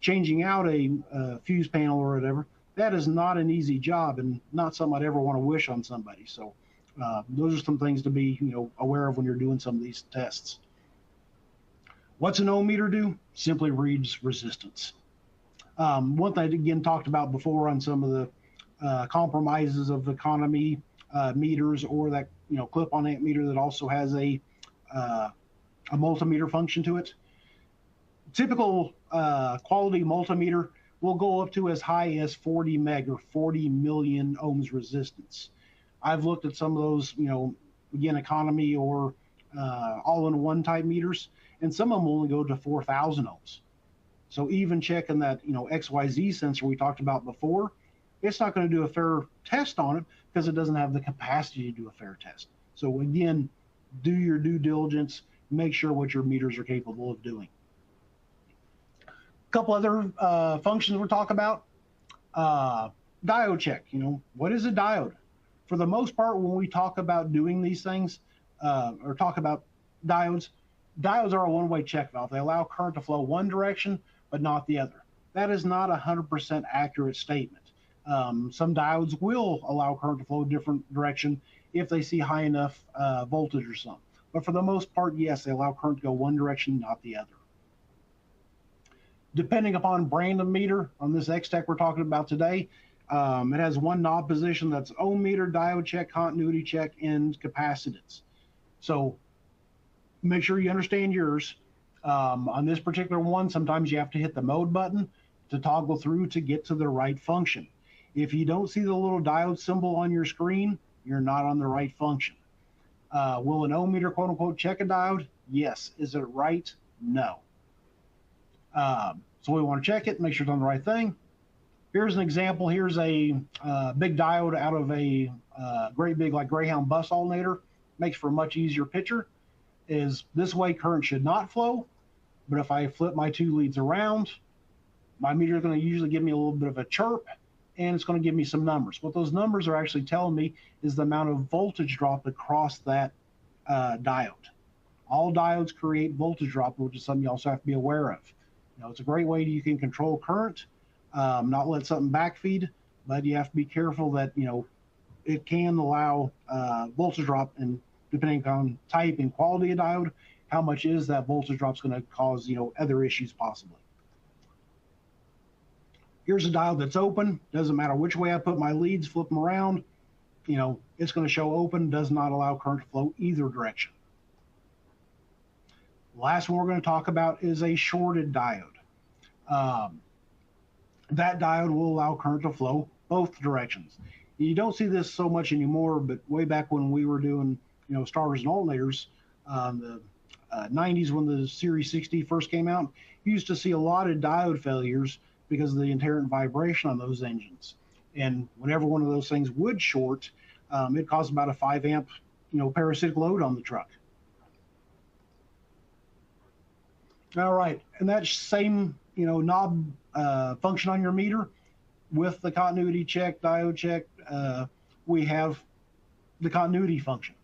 changing out a fuse panel or whatever. That is not an easy job and not something I'd ever want to wish on somebody. So those are some things to be, aware of when you're doing some of these tests. What's an ohmmeter do? Simply reads resistance. One thing I again talked about before on some of the compromises of economy meters, or that clip-on ammeter that also has a multimeter function to it. Typical quality multimeter will go up to as high as 40 meg or 40 million ohms resistance. I've looked at some of those, again, economy or all-in-one type meters, and some of them only go to 4,000 ohms. So even checking that, XYZ sensor we talked about before, it's not going to do a fair test on it because it doesn't have the capacity to do a fair test. So again, do your due diligence, make sure what your meters are capable of doing. A couple other functions we'll talk about. Diode check. What is a diode? For the most part, when we talk about doing these things, or talk about diodes, Diodes are a one-way check valve. They allow current to flow one direction, but not the other. That is not a 100% accurate statement. Some diodes will allow current to flow a different direction if they see high enough voltage or something. But for the most part, yes, they allow current to go one direction, not the other. Depending upon brand of meter, on this X-Tech we're talking about today, it has one knob position that's ohm meter, diode check, continuity check, and capacitance. So make sure you understand yours. On this particular one, sometimes you have to hit the mode button to toggle through to get to the right function. If you don't see the little diode symbol on your screen, you're not on the right function. Will an ohm meter, quote unquote, check a diode? Yes. Is it right? No. So we want to check it, make sure it's on the right thing. Here's an example. Here's a big diode out of a great big like Greyhound bus alternator. Makes for a much easier picture. Is this way current should not flow, but if I flip my two leads around, my meter is going to usually give me a little bit of a chirp, and it's going to give me some numbers. What those numbers are actually telling me is the amount of voltage drop across that diode. All diodes create voltage drop, which is something you also have to be aware of. It's a great way you can control current, not let something backfeed, but you have to be careful that, it can allow voltage drop, and depending on type and quality of diode, how much is that voltage drop is going to cause, other issues possibly. Here's a diode that's open. Doesn't matter which way I put my leads, flip them around, it's going to show open, does not allow current to flow either direction. The last one we're going to talk about is a shorted diode. That diode will allow current to flow both directions. You don't see this so much anymore, but way back when we were doing, starters and alternators, the 90s when the Series 60 first came out, you used to see a lot of diode failures because of the inherent vibration on those engines. And whenever one of those things would short, it caused about a 5 amp, parasitic load on the truck. All right, and that same, knob function on your meter with the continuity check, diode check, we have the continuity function.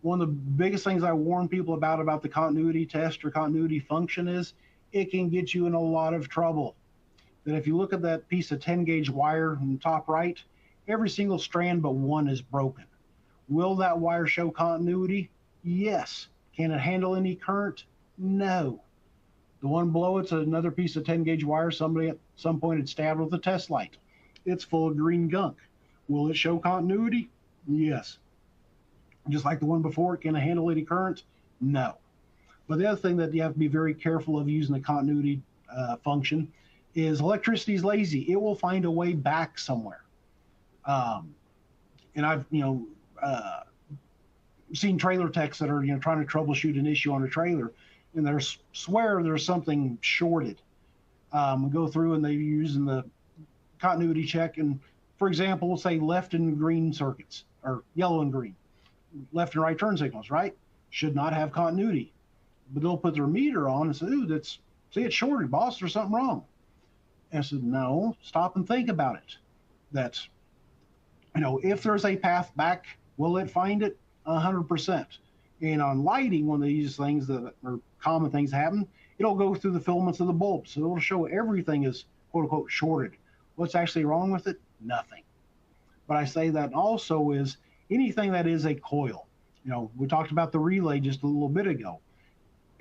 One of the biggest things I warn people about the continuity test or continuity function is it can get you in a lot of trouble. That if you look at that piece of 10 gauge wire in the top right, every single strand but one is broken. Will that wire show continuity? Yes. Can it handle any current? No. The one below it's another piece of 10 gauge wire somebody at some point had stabbed with a test light. It's full of green gunk. Will it show continuity? Yes. Just like the one before, can it handle any current? No. But the other thing that you have to be very careful of using the continuity function is electricity is lazy. It will find a way back somewhere. And I've seen trailer techs that are trying to troubleshoot an issue on a trailer, and they swear there's something shorted. Go through and they're using the continuity check, and for example, we'll say left and green circuits, or yellow and green, left and right turn signals, right? Should not have continuity. But they'll put their meter on and say, ooh, it's shorted, boss, there's something wrong. And I said, no, stop and think about it. That's, if there's a path back, will it find it? 100%. And on lighting, one of these things that are common things happen, it'll go through the filaments of the bulb. So it'll show everything is quote unquote shorted. What's actually wrong with it? Nothing. But I say that also is anything that is a coil. We talked about the relay just a little bit ago.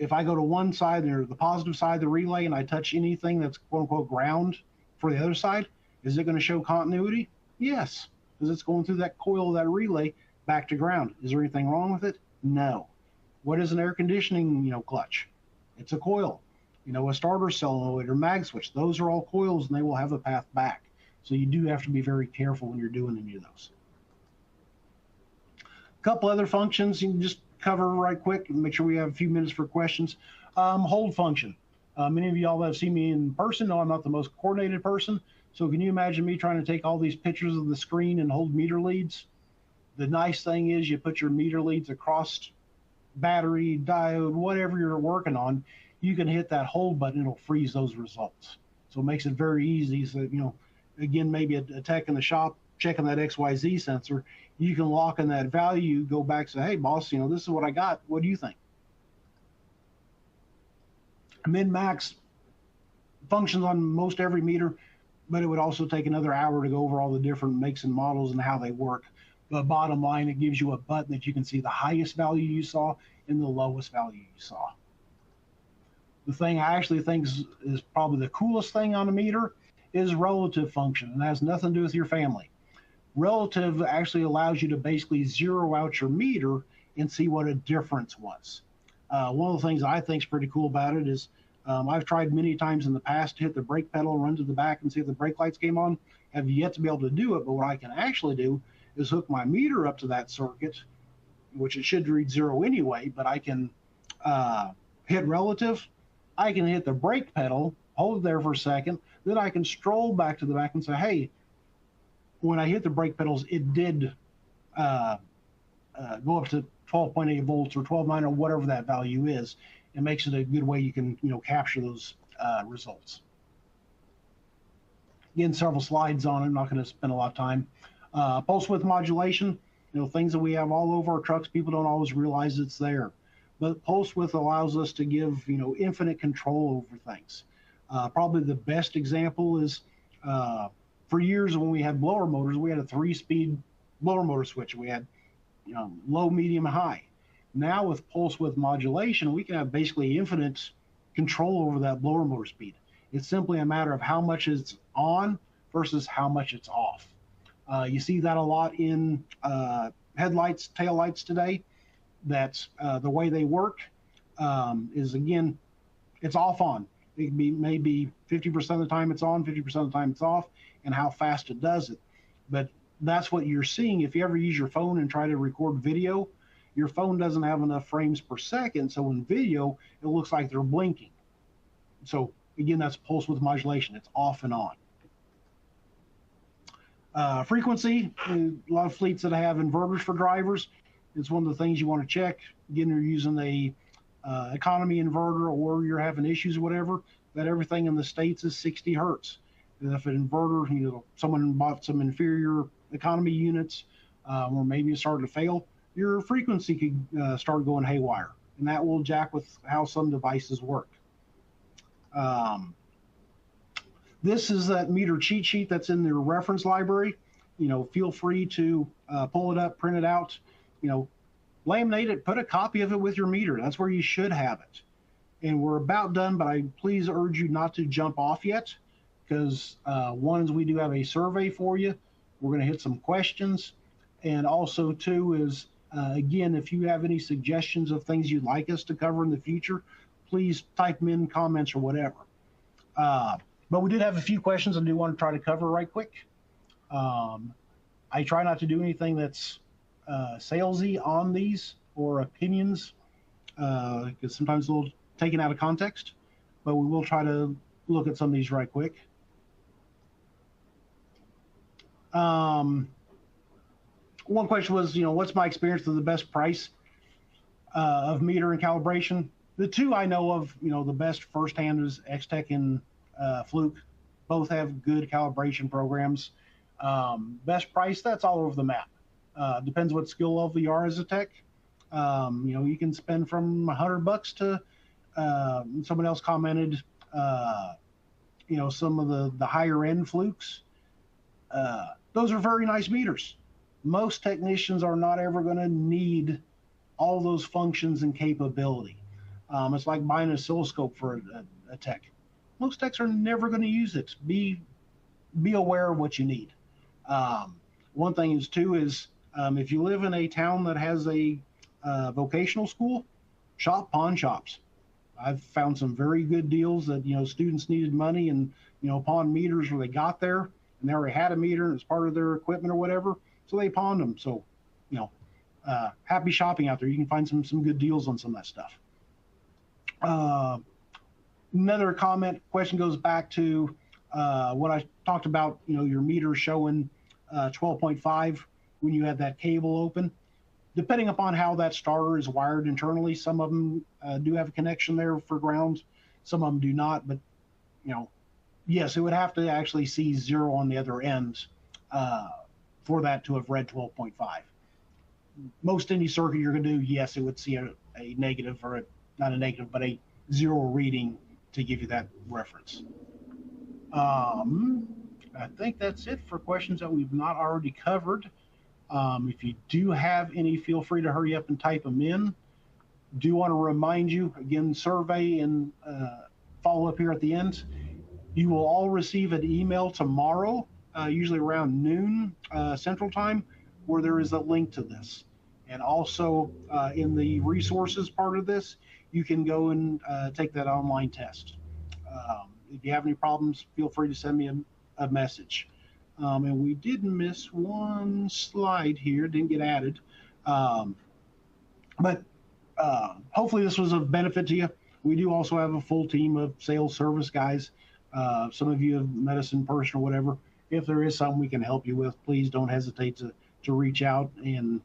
if I go to one side, or the positive side of the relay, and I touch anything that's quote unquote ground for the other side, is it going to show continuity? Yes, because it's going through that coil of that relay back to ground. Is there anything wrong with it? No. What is an air conditioning, clutch? It's a coil. A starter solenoid or mag switch. Those are all coils, and they will have a path back. So you do have to be very careful when you're doing any of those. A couple other functions you can just cover right quick and make sure we have a few minutes for questions. Hold function. Many of y'all that have seen me in person know I'm not the most coordinated person. So can you imagine me trying to take all these pictures of the screen and hold meter leads? The nice thing is you put your meter leads across battery, diode, whatever you're working on, you can hit that hold button, it'll freeze those results. So it makes it very easy. So, again, maybe a tech in the shop checking that XYZ sensor, you can lock in that value, go back and say, hey boss, this is what I got. What do you think? Min-max functions on most every meter, but it would also take another hour to go over all the different makes and models and how they work. But bottom line, it gives you a button that you can see the highest value you saw and the lowest value you saw. The thing I actually think is probably the coolest thing on a meter is relative function, and that has nothing to do with your family. Relative actually allows you to basically zero out your meter and see what a difference was. One of the things I think is pretty cool about it is I've tried many times in the past to hit the brake pedal, run to the back and see if the brake lights came on. Have yet to be able to do it, but what I can actually do is hook my meter up to that circuit, which it should read 0 anyway, but I can hit relative. I can hit the brake pedal, hold it there for a second, then I can stroll back to the back and say, hey, when I hit the brake pedals, it did go up to 12.8 volts or 12.9 or whatever that value is. It makes it a good way you can capture those results. Again, several slides on it. I'm not going to spend a lot of time. Pulse width modulation, things that we have all over our trucks. People don't always realize it's there. But pulse width allows us to give infinite control over things. Probably the best example is for years when we had blower motors, we had a 3-speed blower motor switch. We had low, medium, high. Now with pulse width modulation, we can have basically infinite control over that blower motor speed. It's simply a matter of how much it's on versus how much it's off. You see that a lot in headlights, taillights today. That's the way they work is, again, it's off on. It can be maybe 50% of the time it's on, 50% of the time it's off, and how fast it does it. But that's what you're seeing. If you ever use your phone and try to record video, your phone doesn't have enough frames per second. So in video, it looks like they're blinking. So again, that's pulse width modulation. It's off and on. Frequency, a lot of fleets that have inverters for drivers, it's one of the things you want to check. Again, you're using a economy inverter or you're having issues or whatever, that everything in the States is 60 hertz. And if an inverter, someone bought some inferior economy units or maybe it started to fail, your frequency could start going haywire. And that will jack with how some devices work. This is that meter cheat sheet that's in their reference library. Feel free to pull it up, print it out, laminate it, put a copy of it with your meter. That's where you should have it. And we're about done, but I please urge you not to jump off yet, because we do have a survey for you. We're going to hit some questions. And also, too, is, again, if you have any suggestions of things you'd like us to cover in the future, please type them in comments or whatever. But we did have a few questions I do want to try to cover right quick. I try not to do anything that's salesy on these or opinions, because sometimes a little taken out of context, but we will try to look at some of these right quick. One question was, what's my experience of the best price of meter and calibration? The two I know of, the best firsthand is X-Tech and Fluke. Both have good calibration programs. Best price, that's all over the map. Depends what skill level you are as a tech. You can spend from $100 to someone else commented, some of the higher end Flukes. Those are very nice meters. Most technicians are not ever going to need all those functions and capability. It's like buying an oscilloscope for a tech. Most techs are never going to use it. Be aware of what you need. One thing is too is if you live in a town that has a vocational school, shop pawn shops. I've found some very good deals that students needed money, and pawn meters where they got there and they already had a meter and it's part of their equipment or whatever, so they pawned them. So happy shopping out there. You can find some good deals on some of that stuff. Another question goes back to what I talked about, your meter showing 12.5 when you have that cable open. Depending upon how that starter is wired internally, some of them do have a connection there for ground, some of them do not. But yes, it would have to actually see 0 on the other end for that to have read 12.5. Most any circuit you're going to do, yes, it would see a negative, or not a negative, but a 0 reading to give you that reference. I think that's it for questions that we've not already covered. If you do have any, feel free to hurry up and type them in. Do want to remind you, again, survey and follow up here at the end. You will all receive an email tomorrow, usually around noon Central Time, where there is a link to this. And also in the resources part of this, you can go and take that online test. If you have any problems, feel free to send me a message. And we did miss one slide here, didn't get added. But hopefully this was of benefit to you. We do also have a full team of sales service guys. Some of you have met us in person or whatever. If there is something we can help you with, please don't hesitate to reach out and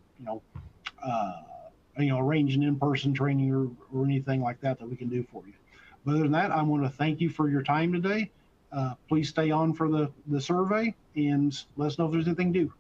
arrange an in-person training or anything like that we can do for you. But other than that, I want to thank you for your time today. Please stay on for the survey and let us know if there's anything to do.